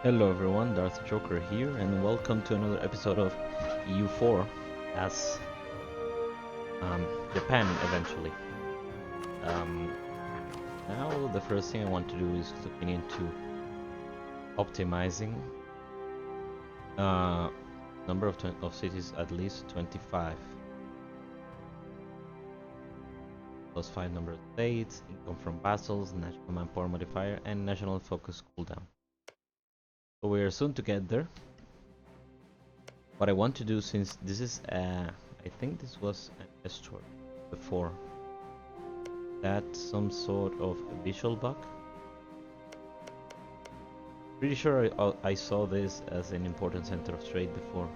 Hello everyone, Darth Joker here, and welcome to another episode of EU4 as Japan eventually. Um, Now the first thing I want to do is looking into optimizing number of cities at least 25. Plus 5 number of states, income from vassals, national manpower modifier, and national focus cooldown. So we are soon to get there. What I want to do, since this is I think this was an estuary before, that's some sort of visual bug. Pretty sure I saw this as an important center of trade before.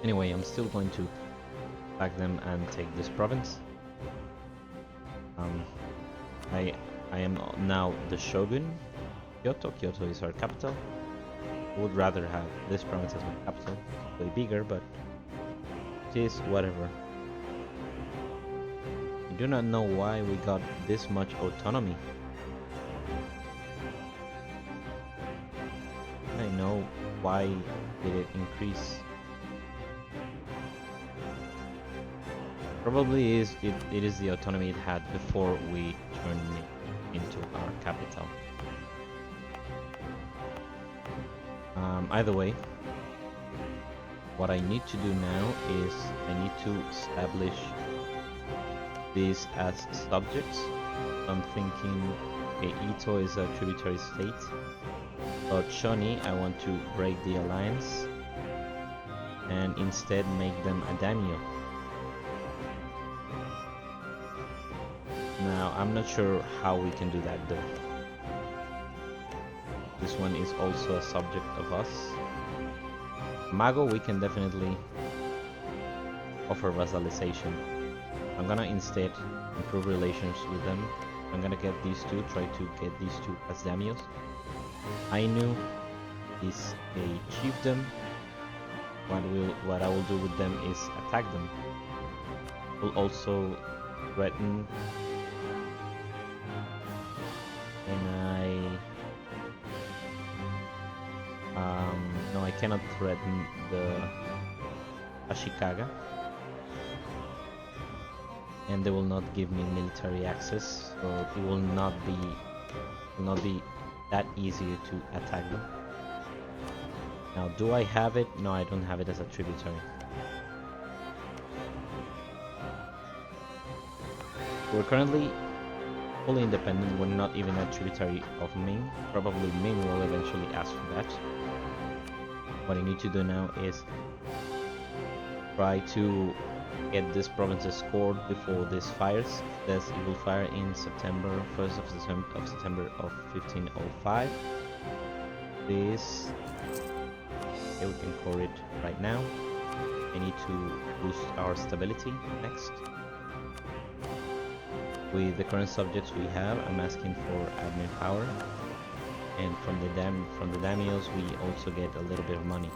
Anyway, I'm still going to attack them and take this province. I am now the Shogun. Kyoto is our capital. I would rather have this province as my capital. It's way bigger, but it is whatever. I do not know why we got this much autonomy. I know why did it increase. Probably it is the autonomy it had before we turned it into our capital. Either way, what I need to do now is I need to establish these as subjects. I'm thinking, okay, Ito is a tributary state, but Shoni, I want to break the alliance and instead make them a daimyo. Now, I'm not sure how we can do that though. This one is also a subject of us. Mago, we can definitely offer vassalization. I'm gonna instead improve relations with them. I'm gonna get these two, try to get these two as daimyos. Ainu is a chiefdom. What I will do with them is attack them. Will also threaten. No, I cannot threaten the Ashikaga, and they will not give me military access, so it will not be that easy to attack them. Now, do I have it? No, I don't have it as a tributary. We're currently fully independent. We're not even a tributary of Ming. Probably Ming will eventually ask for that. What I need to do now is try to get this province scored before this fires. This it will fire in September, 1st of September of 1505. This, okay, we can core it right now. I need to boost our stability next. With the current subjects we have, I'm asking for admin power. And from the daimyos we also get a little bit of money.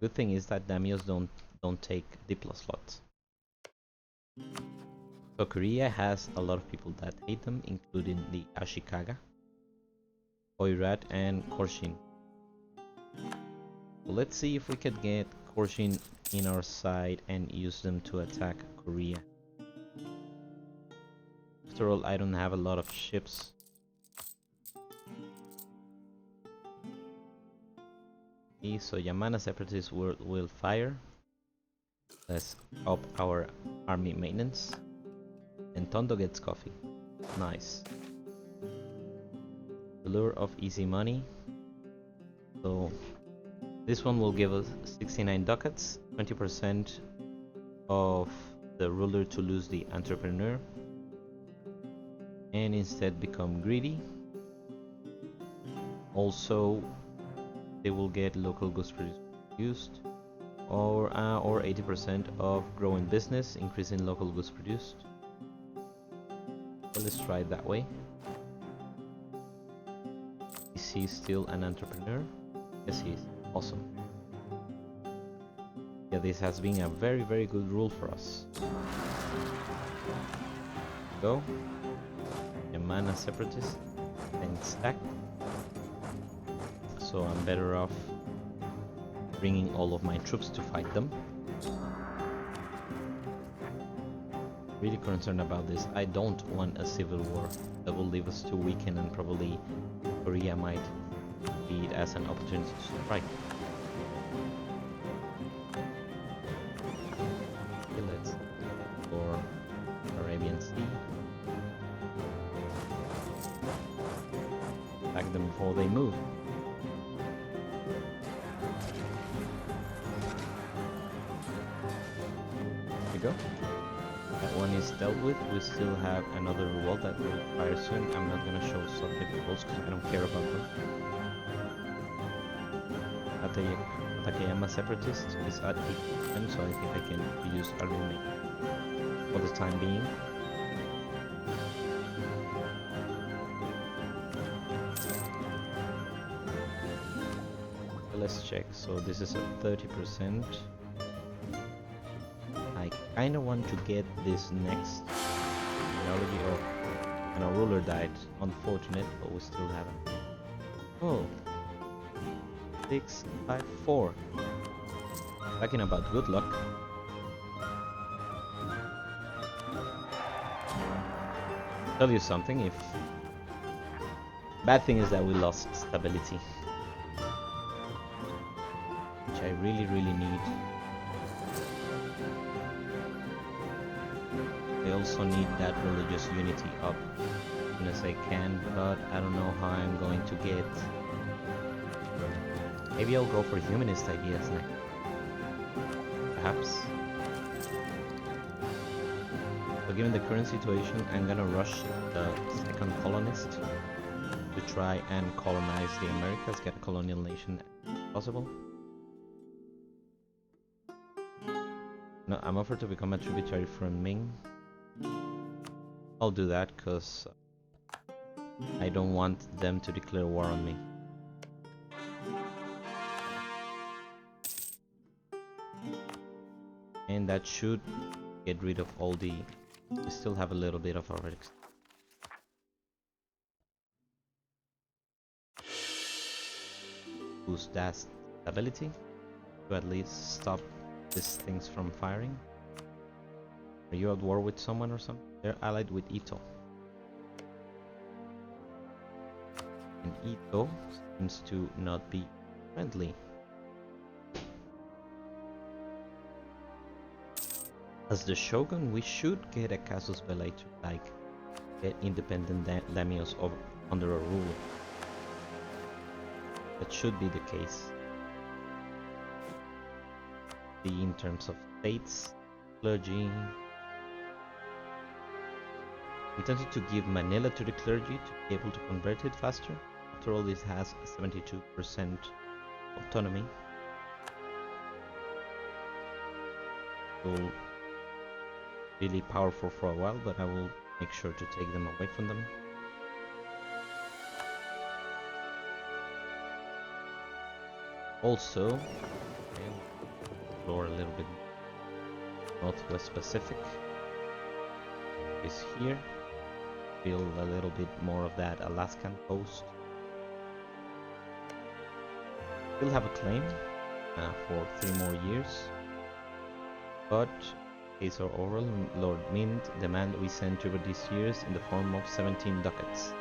Good thing is that daimyos don't take diplo slots. So Korea has a lot of people that hate them, including the Ashikaga, Oirat, and Korshin. So let's see if we could get Korshin in our side and use them to attack Korea. After all, I don't have a lot of ships. So Yamana separatists will fire. Let's up our army maintenance. And Tondo gets coffee. Nice. The lure of easy money. So this one will give us 69 ducats, 20% of the ruler to lose the entrepreneur, and instead become greedy. Also, they will get local goods produced, or 80% of growing business, increasing local goods produced. So let's try it that way. Is he still an entrepreneur? Yes, he is. Awesome. Yeah, this has been a very good rule for us. Go. Yamana separatist. Thank getting stacked. So I'm better off bringing all of my troops to fight them. Really concerned about this. I don't want a civil war that will leave us too weakened, and probably Korea might see it as an opportunity to strike. Okay, let's go for Arabian Sea. Attack them before they move. There we go. That one is dealt with. We still have another revolt that will fire soon. I'm not gonna show subject revolts because I don't care about them. Takayama Separatist is at 8%, so I think I can use Arumi for the time being. Let's check. So this is at 30%. I kinda want to get this next technology. Oh, and our ruler died. Unfortunate, but we still haven't. Oh. 6, 5, 4. Talking about good luck. Tell you something, if bad thing is that we lost stability, which I really need. I also need that religious unity up as soon as I can, but I don't know how I'm going to get. Maybe I'll go for humanist ideas next. Perhaps. So given the current situation, I'm gonna rush the second colonist to try and colonize the Americas, get a colonial nation as possible. No, I'm offered to become a tributary from Ming. I'll do that because I don't want them to declare war on me. And that should get rid of all the... We still have a little bit of our... Boost that stability to at least stop these things from firing. Are you at war with someone or something? They're allied with Ito. And Ito seems to not be friendly. As the Shogun, we should get a casus belli to like get independent daimyos under a rule. That should be the case. In terms of states, clergy. I'm tempted to give Manila to the clergy to be able to convert it faster. After all, it has 72% autonomy. So really powerful for a while, but I will make sure to take them away from them. Also, explore a little bit Northwest Pacific is here. Build a little bit more of that Alaskan coast. Still have a claim for 3 more years, but case are over. Lord Mint demand we send over these years in the form of 17 ducats.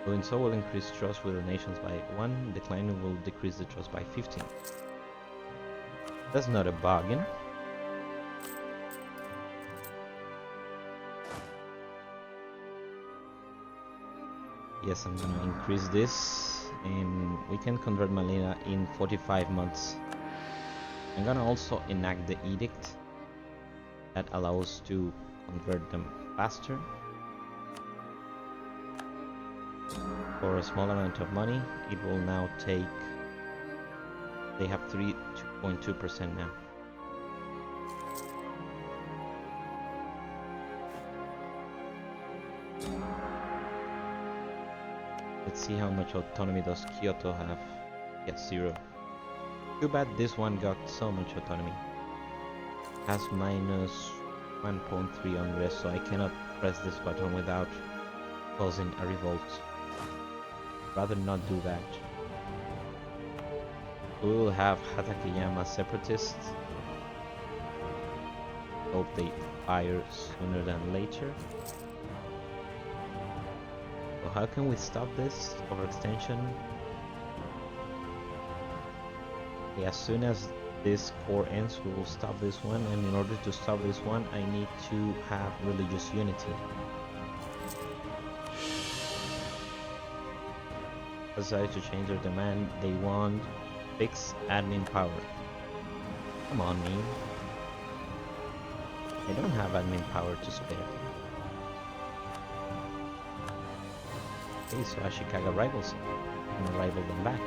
Doing so will increase trust with the nations by 1, declining will decrease the trust by 15. That's not a bargain. Yes, I'm gonna increase this, and we can convert Malina in 45 months. I'm gonna also enact the edict that allows to convert them faster. For a small amount of money, it will now take... They have 2.2% now. Let's see how much autonomy does Kyoto have. Yes, 0. Too bad this one got so much autonomy. Has minus 1.3 unrest, so I cannot press this button without causing a revolt. rather not do that. We will have Hatakeyama separatists. Hope they fire sooner than later. So how can we stop this overextension? Okay, as soon as this core ends, we will stop this one, and in order to stop this one, I need to have religious unity. Decided to change their demand. They want fixed admin power. Come on, me. I don't have admin power to spare. Okay, so Ashikaga rivals. I'm gonna rival them back.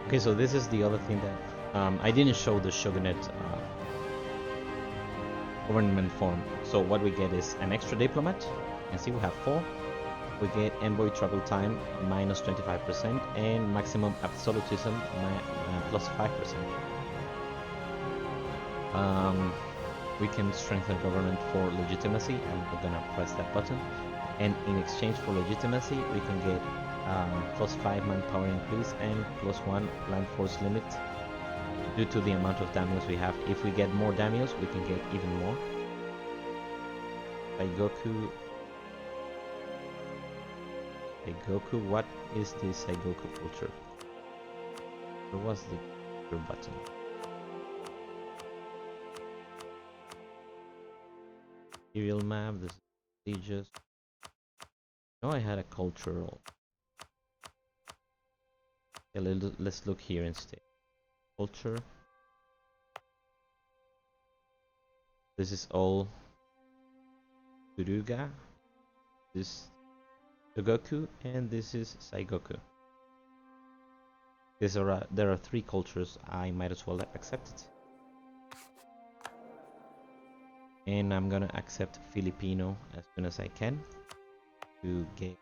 Okay, so this is the other thing that I didn't show the shogunate government form. So what we get is an extra diplomat. You can see we have 4. We get envoy travel time minus 25% and maximum absolutism plus 5%. We can strengthen government for legitimacy. I'm gonna press that button. And in exchange for legitimacy, we can get plus 5 manpower increase and plus 1 land force limit due to the amount of daimyos we have. If we get more daimyos, we can get even more. Saigoku, what is this Saigoku culture? Where was the button? Imperial map, this is prestigious. No, I had a cultural. Okay, let's look here instead. Culture. This is all Furuga. This Togoku, and this is Saigoku. There are 3 cultures. I might as well accept it. And I'm gonna accept Filipino as soon as I can to get.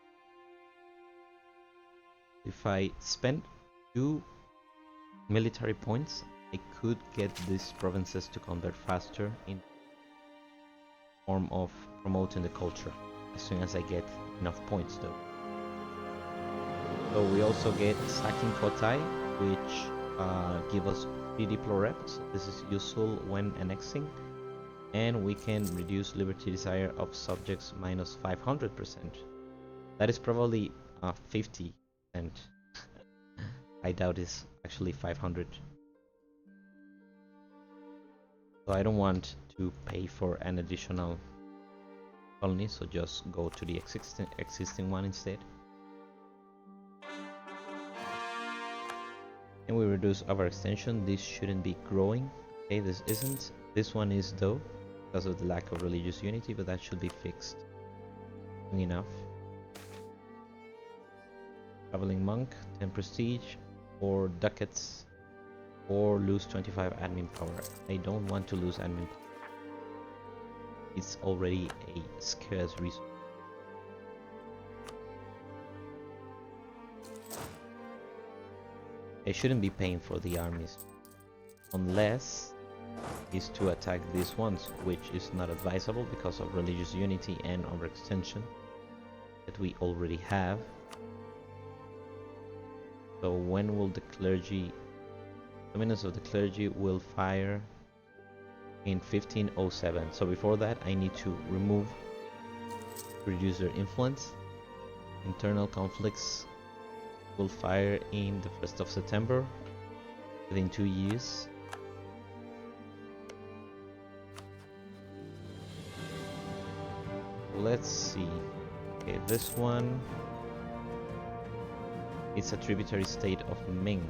If I spend 2 military points, I could get these provinces to convert faster in form of promoting the culture as soon as I get enough points though. So we also get Sakin Kotai, which give us 3 diplo reps. This is useful when annexing. And we can reduce liberty desire of subjects minus 500%. That is probably 50%. I doubt it's actually 500. So I don't want to pay for an additional colony, so just go to the existing one instead. And we reduce overextension. This shouldn't be growing. Okay, this isn't. This one is though, because of the lack of religious unity, but that should be fixed soon enough. Traveling monk, 10 prestige, or ducats, or lose 25 admin power. I don't want to lose admin power. It's already a scarce resource. I shouldn't be paying for the armies unless is to attack these ones, which is not advisable because of religious unity and overextension that we already have. So when will the clergy, the ministers of the clergy will fire in 1507. So before that I need to reduce their influence. Internal conflicts will fire in the 1st of September within 2 years. Let's see. Okay, this one, it's a tributary state of Ming.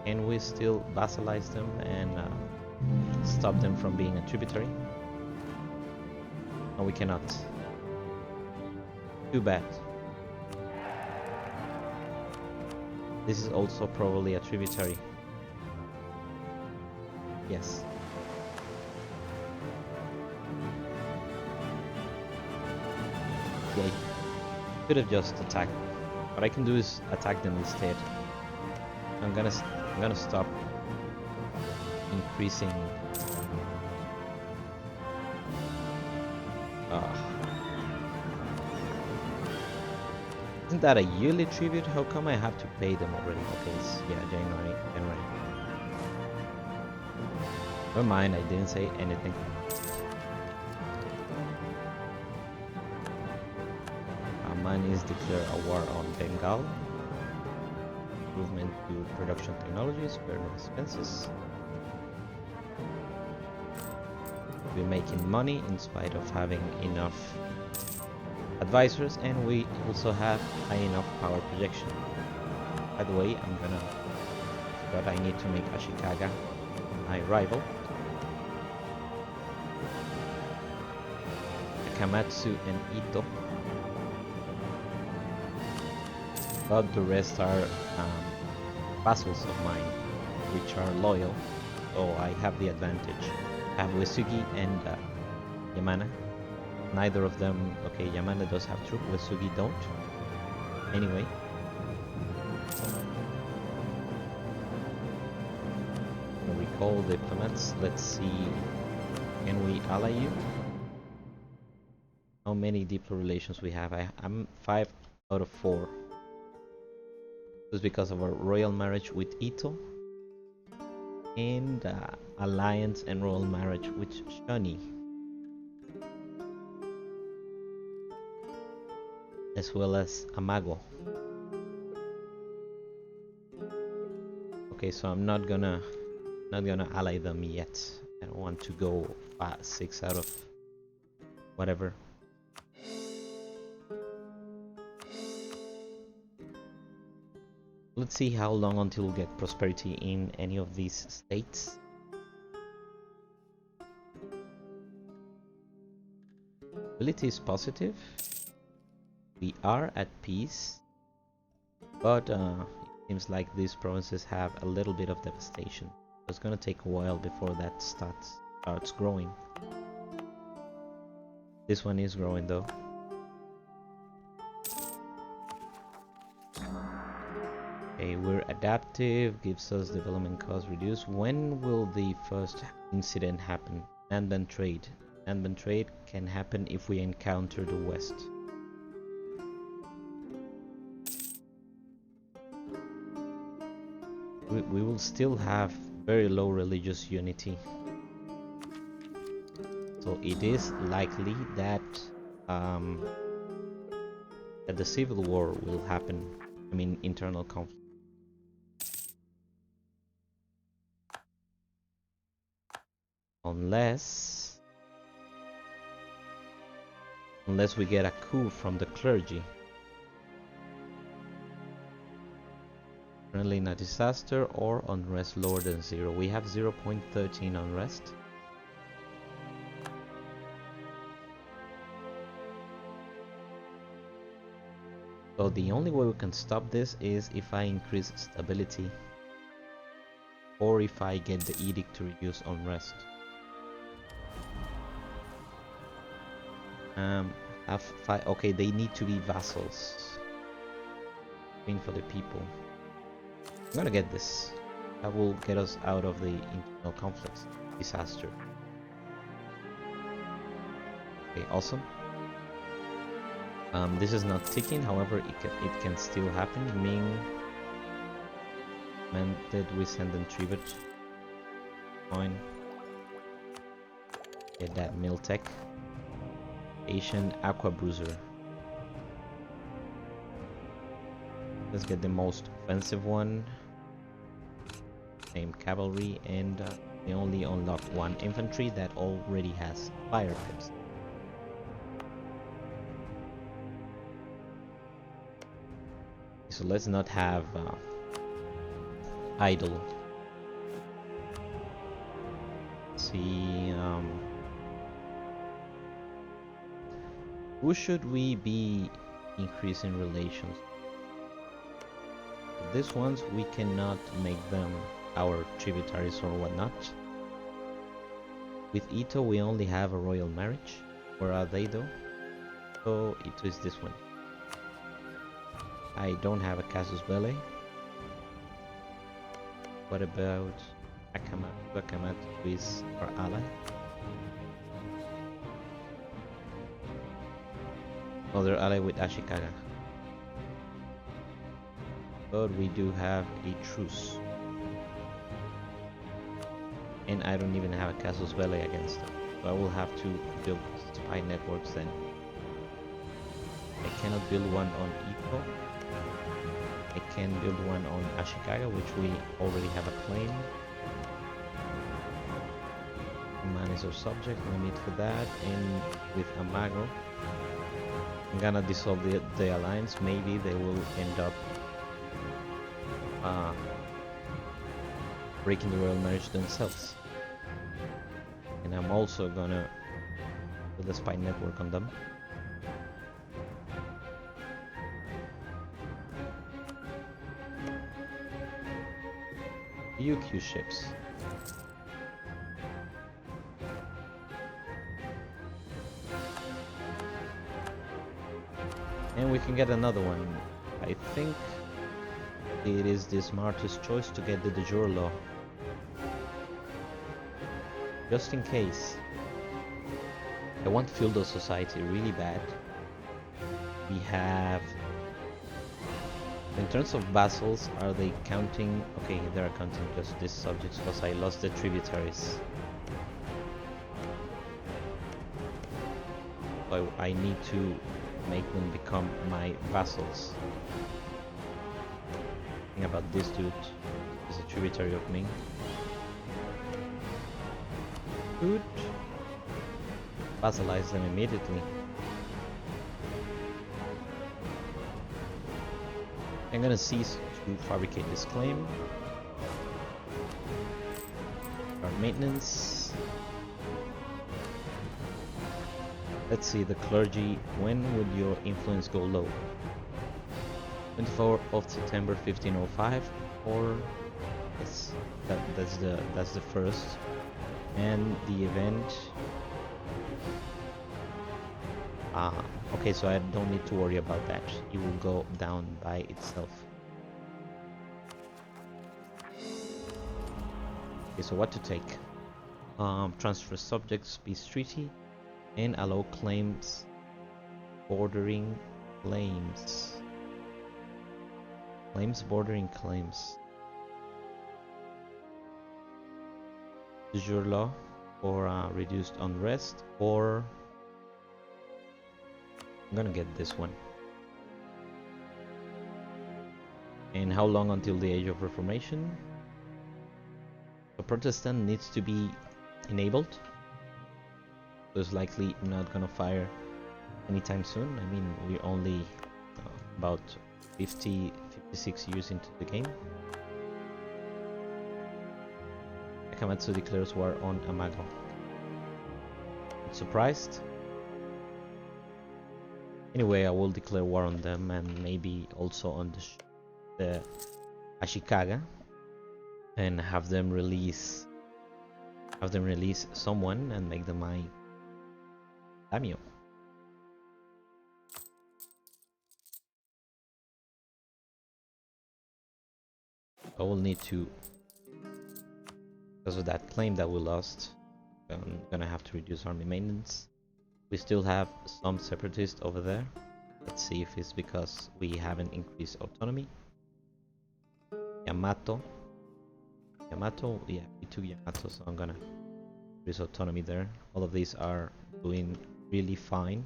Can we still vassalize them and stop them from being a tributary? No, we cannot. Too bad. This is also probably a tributary. Yes. Okay. Could have just attacked. What I can do is attack them instead. I'm gonna stop increasing. Isn't that a yearly tribute? How come I have to pay them already? Okay, it's, yeah, January. Never mind, I didn't say anything. Amanis declare a war on Bengal. Improvement to production technologies, burning expenses. We're making money in spite of having enough advisors, and we also have high enough power projection. By the way, but I need to make Ashikaga my rival. Akamatsu and Ito. But the rest are vassals of mine, which are loyal, so I have the advantage. I have Uesugi and Yamana. Neither of them, okay, Yamana does have troops, Uesugi don't. Anyway. Recall diplomats, let's see, can we ally you? How many diplo relations we have? I'm 5 out of 4. This is because of our royal marriage with Ito and alliance and royal marriage with Shani, as well as Amago. Okay, so I'm not gonna ally them yet. I don't want to go 6 out of whatever. Let's see how long until we get prosperity in any of these states. Ability is positive. We are at peace, but it seems like these provinces have a little bit of devastation. So it's gonna take a while before that starts growing. This one is growing though. Okay, we're adaptive, gives us development cost reduced. When will the first incident happen? Nanban trade. Nanban trade can happen if we encounter the West. We will still have very low religious unity. So it is likely that that the civil war will happen. I mean, internal conflict. Unless we get a coup from the clergy. Currently in a disaster or unrest lower than 0. We have 0.13 unrest. So the only way we can stop this is if I increase stability, or if I get the edict to reduce unrest. Okay, they need to be vassals. Queen for the people. I'm gonna get this. That will get us out of the internal conflicts. Disaster. Okay, awesome. This is not ticking, however, it can still happen. Ming commanded we send them tribute. Coin. Get that Miltech. Asian Aqua Bruiser. Let's get the most offensive one. Same cavalry, and we only unlock one infantry that already has fire pips. So let's not have idle. Let's see, who should we be increasing relations? These ones we cannot make them our tributaries or whatnot. With Ito we only have a royal marriage. Where are they though? So Ito is this one. I don't have a casus belli. What about Akamatsu? Akamatsu is our ally. Other ally with Ashikaga. but we do have a truce. And I don't even have a casus belli against them. So I will have to build spy networks then. I cannot build one on Ito. I can build one on Ashikaga, which we already have a claim. Man is our subject, no need for that. And with Amago, I'm gonna dissolve the alliance. Maybe they will end up breaking the royal marriage themselves. And I'm also gonna build a spy network on them. UQ ships. And we can get another one. I think it is the smartest choice to get the de jure law. Just in case. I want feudal society really bad. We have... In terms of vassals, are they counting? Okay, they're counting just these subjects because I lost the tributaries. So I need to make them become my vassals. Think about this dude. He's a tributary of Ming. Good. Vassalize them immediately. I'm gonna cease to fabricate this claim. Start maintenance. Let's see, the clergy, when would your influence go low? 24th of September 1505, or yes, that's the first. And the event, okay, so I don't need to worry about that. It will go down by itself. Okay, so what to take? Transfer subjects, peace treaty, and allow claims bordering claims. Claims bordering claims. De jure law or reduced unrest, or I'm gonna get this one. And how long until the Age of Reformation? The Protestant needs to be enabled. So it's likely not gonna fire anytime soon. I mean, we're only about 56 years into the game. Akamatsu declares war on Amago. Not surprised. Anyway, I will declare war on them, and maybe also on the Ashikaga, and have them release someone and make them my Daimyo. I will need to, because of that claim that we lost, I'm gonna have to reduce army maintenance. We still have some separatists over there. Let's see if it's because we haven't increased autonomy. Yamato, yeah, we took Yamato, so I'm gonna increase autonomy there. All of these are doing really fine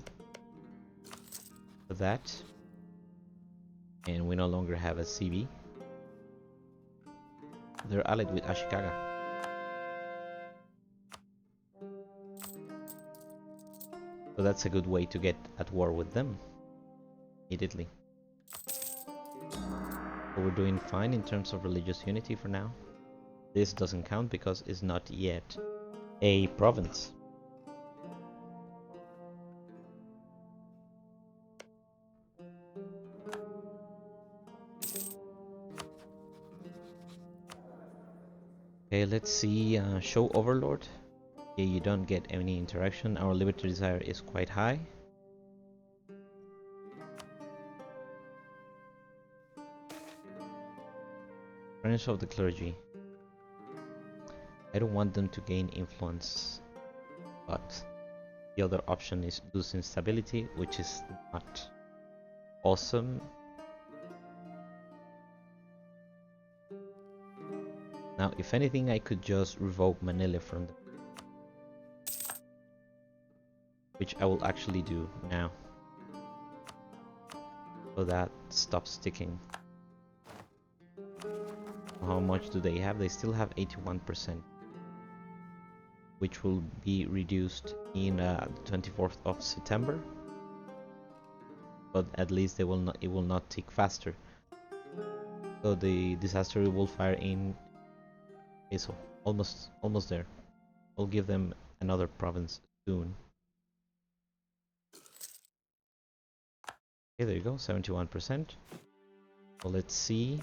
for that. And we no longer have a CB. They're allied with Ashikaga. So that's a good way to get at war with them immediately. But we're doing fine in terms of religious unity for now. This doesn't count because it's not yet a province. Okay, let's see. Show Overlord. Okay, you don't get any interaction. Our liberty desire is quite high. Friends of the clergy. I don't want them to gain influence, but the other option is lose instability, which is not awesome. Now, if anything, I could just revoke Manila from them, which I will actually do now, so that stops sticking. How much do they have? They still have 81%, which will be reduced in 24th of September. But at least they will not. It will not tick faster. So the disaster will fire in Aso. Almost there. We'll give them another province soon. Okay, there you go, 71%. Well, let's see.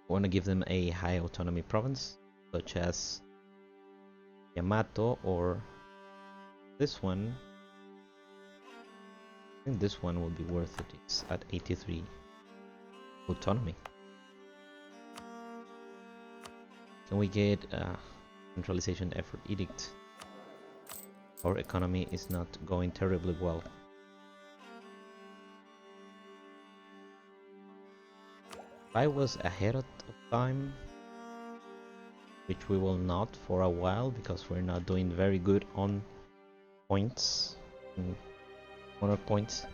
I want to give them a high autonomy province, such as Yamato or this one. I think this one will be worth it. It's at 83 autonomy. Can we get a centralization effort edict? Our economy is not going terribly well. I was ahead of time, which we will not for a while because we're not doing very good on points, honor points.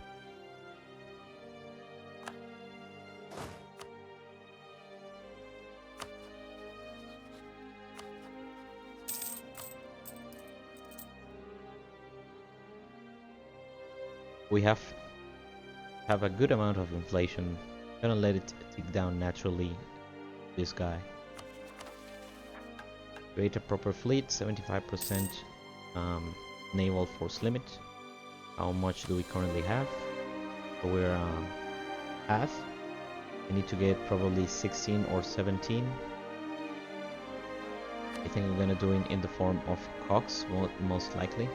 We have a good amount of inflation. I'm gonna let it tick down naturally. This guy. Create a proper fleet. 75% naval force limit. How much do we currently have? So we're half. We need to get probably 16 or 17. I think we're gonna do it in the form of cogs, most likely.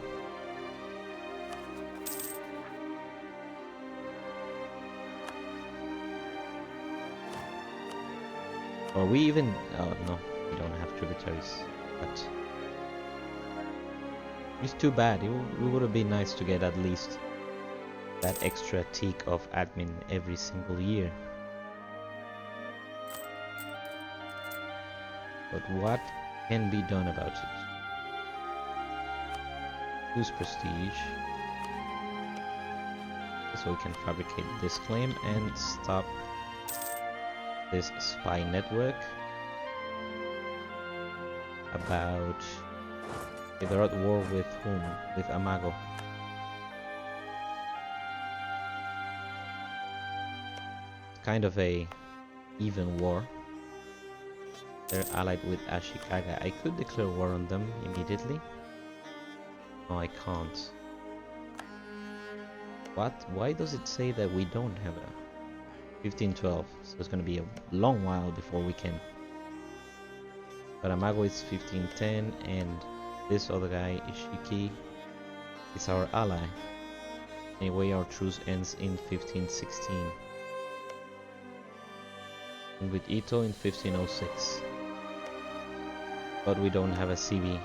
Or we even... oh no, we don't have tributaries, but... it's too bad. It would have been nice to get at least that extra tick of admin every single year. But what can be done about it? Use prestige. So we can fabricate this claim and stop this spy network about... they're at war with whom? With Amago. It's kind of a even war. They're allied with Ashikaga. I could declare war on them immediately. No, I can't. What? Why does it say that we don't have a 1512? So it's gonna be a long while before we can. But Amago is 1510 and this other guy, Ishiki, is our ally. Anyway, our truce ends in 1516. And with Ito in 1506. But we don't have a CB.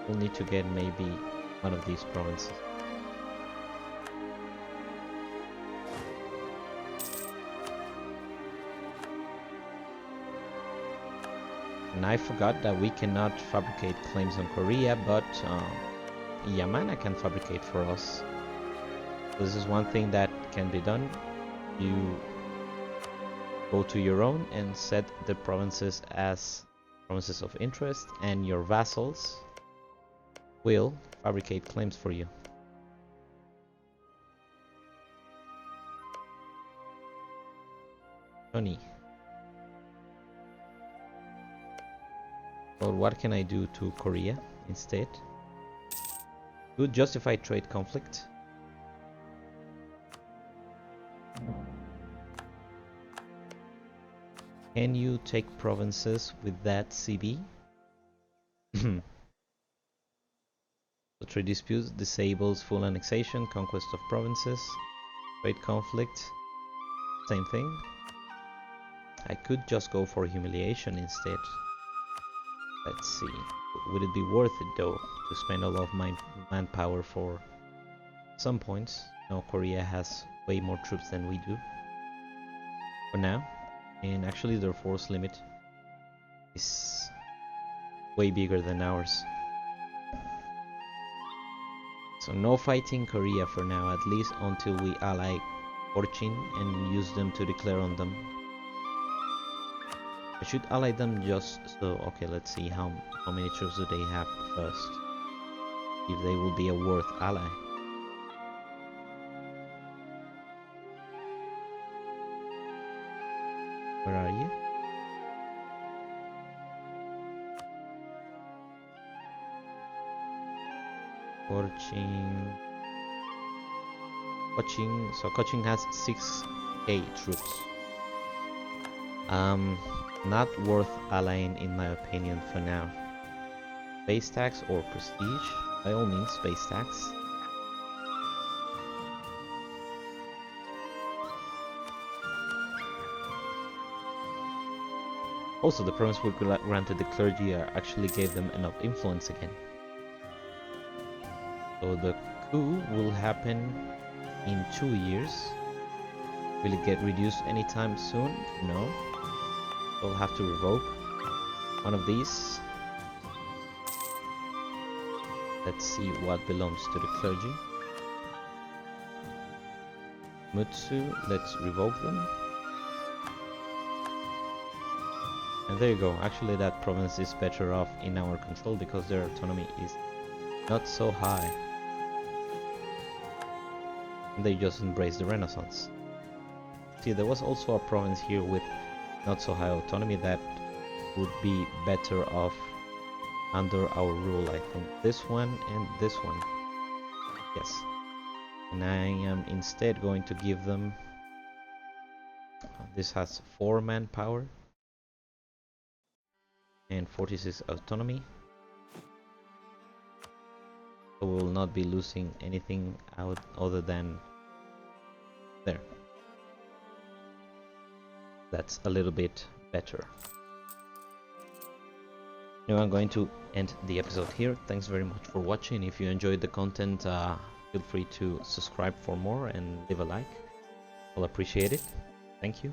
We'll need to get maybe one of these provinces. And I forgot that we cannot fabricate claims on Korea, but Yamana can fabricate for us. This is one thing that can be done. You go to your own and set the provinces as provinces of interest, and your vassals will fabricate claims for you. Tony. Well, what can I do to Korea instead? Could justify trade conflict. Can you take provinces with that CB? So trade disputes disables full annexation, conquest of provinces, trade conflict, same thing. I could just go for humiliation instead. Let's see. Would it be worth it though to spend a lot of my manpower for some points? No, Korea has way more troops than we do. For now. and actually their force limit is way bigger than ours. So no fighting Korea for now, at least until we ally Fortune and use them to declare on them. I should ally them just so. Okay, let's see how many troops do they have first. If they will be a worth ally. Where are you? Coaching. So coaching has 6k troops. Not worth allying in my opinion for now. Base tax or prestige? By all means, base tax. Also, the province we granted the clergy actually gave them enough influence again. So the coup will happen in 2 years. Will it get reduced anytime soon? No. We'll have to revoke one of these. Let's see what belongs to the clergy. Mutsu, let's revoke them. And there you go. Actually, that province is better off in our control because their autonomy is not so high. And they just embrace the Renaissance. See, there was also a province here with not so high autonomy that would be better off under our rule, I think. This one and this one. Yes. And I am instead going to give them... This has 4 manpower and 46 autonomy. So we will not be losing anything out other than there. That's a little bit better. Now I'm going to end the episode here. Thanks very much for watching. If you enjoyed the content, feel free to subscribe for more and leave a like. I'll appreciate it. Thank you.